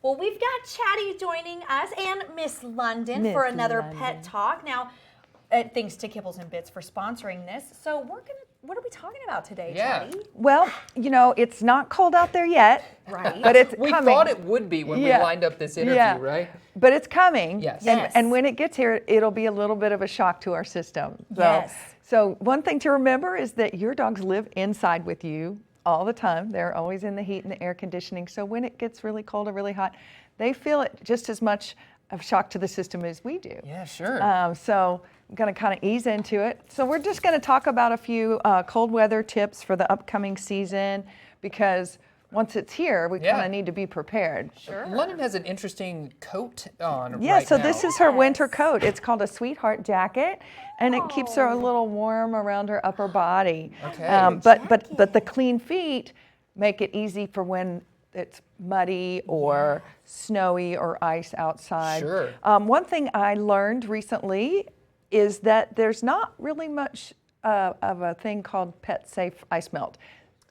Well, we've got Chatty joining us and Miss London for another Pet Talk. Now, thanks to Kibbles and Bits for sponsoring this. So what are we talking about today, Chatty? Well, you know, it's not cold out there yet. Right. But it's we coming. thought it would be when we lined up this interview, right? But it's coming. Yes. And when it gets here, it'll be a little bit of a shock to our system. So one thing to remember is that your dogs live inside with you all the time. They're always in the heat and the air conditioning. So when it gets really cold or really hot, they feel it just as much of shock to the system as we do. Yeah, sure. So I'm going to kind of ease into it. So we're just going to talk about a few cold weather tips for the upcoming season, because once it's here, we kind of need to be prepared. Sure. London has an interesting coat on Yeah, right so now. this is her winter coat. It's called a Sweetheart Jacket, and it keeps her a little warm around her upper body. Okay. But the clean feet make it easy for when it's muddy or snowy or ice outside. Sure. One thing I learned recently is that there's not really much of a thing called Pet Safe Ice Melt.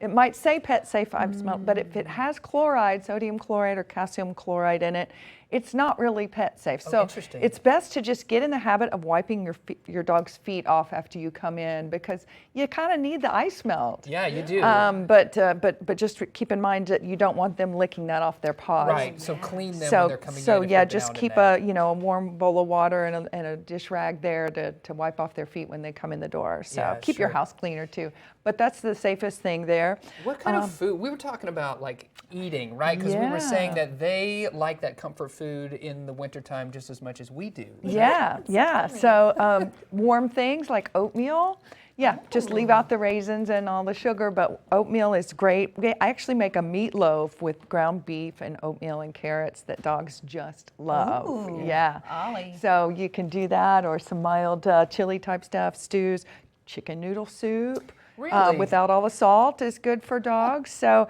It might say Pet Safe Ice Melt, but if it has chloride, sodium chloride or calcium chloride in it, it's not really pet safe. So it's best to just get in the habit of wiping your dog's feet off after you come in, because you kind of need the ice melt. Yeah, you do. But just keep in mind that you don't want them licking that off their paws. Right. So clean them when they're coming in. So yeah, just keep a warm bowl of water and a dish rag there to wipe off their feet when they come in the door. So keep your house cleaner too. But that's the safest thing there. What kind of food? We were talking about like eating, right? Because we were saying that they like that comfort food in the wintertime just as much as we do. Yeah. So warm things like oatmeal. Yeah, just leave out the raisins and all the sugar, but oatmeal is great. I actually make a meatloaf with ground beef and oatmeal and carrots that dogs just love. Ooh. Yeah. Ollie. So you can do that, or some mild chili type stuff, stews, chicken noodle soup. Really? Without all the salt is good for dogs. So,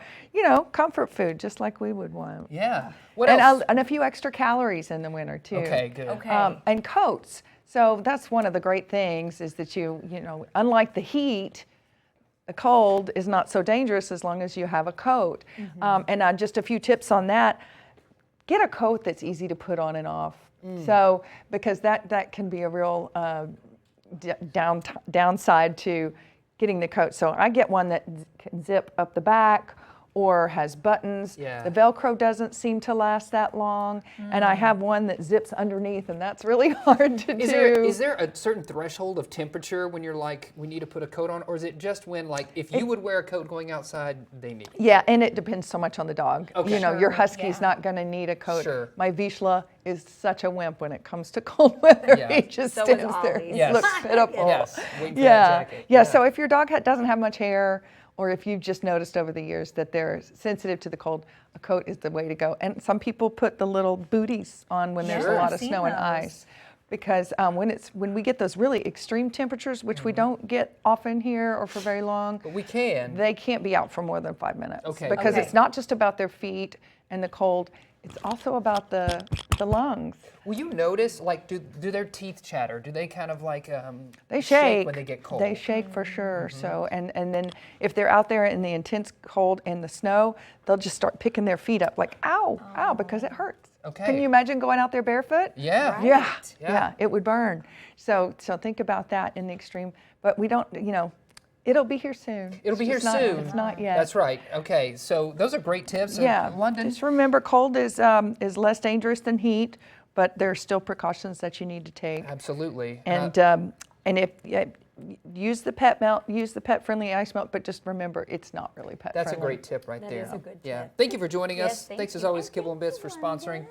comfort food, just like we would want. Yeah. What else? And a few extra calories in the winter too. Okay, good. Okay. And coats. So that's one of the great things, is that unlike the heat, the cold is not so dangerous as long as you have a coat. And just a few tips on that. Get a coat that's easy to put on and off. So, because that can be a real downside to getting the coat. So I get one that can zip up the back or has buttons. Yeah. The Velcro doesn't seem to last that long. And I have one that zips underneath, and that's really hard to do. Is there a certain threshold of temperature when you're like, we need to put a coat on? Or is it just when, like, if you would wear a coat going outside, they need it? Yeah, and it depends so much on the dog. Okay. Your husky's not going to need a coat. Sure. My Vizsla is such a wimp when it comes to cold weather. Yeah. He just So is stands there. Ollie's. Yes. Looks pitiful. Yes. Waiting for that jacket. Yeah. So if your dog doesn't have much hair, or if you've just noticed over the years that they're sensitive to the cold, a coat is the way to go. And some people put the little booties on when there's a lot of snow and ice, because when we get those really extreme temperatures, which we don't get often here or for very long, But we can. they can't be out for more than 5 minutes. Okay. Because it's not just about their feet and the cold. It's also about the lungs. Will you notice, like, do their teeth chatter? Do they kind of like They shake when they get cold? They shake for sure. So and then if they're out there in the intense cold and the snow, they'll just start picking their feet up like ow, because it hurts. Okay. Can you imagine going out there barefoot? Yeah. Right. Yeah, it would burn. So think about that in the extreme. But we don't, it'll be here soon. It'll be here It's not- soon. It's not yet. That's right. Okay, so those are great tips. Yeah, London. just remember, cold is less dangerous than heat, but there are still precautions that you need to take. Absolutely. And if use the pet friendly ice melt, but just remember, it's not really pet That's friendly. a great tip right there. That is a good Yeah. tip. Thank you for joining Yes, us. thank Thanks as you. always, And Kibble and thank Bits, you, for sponsoring. London.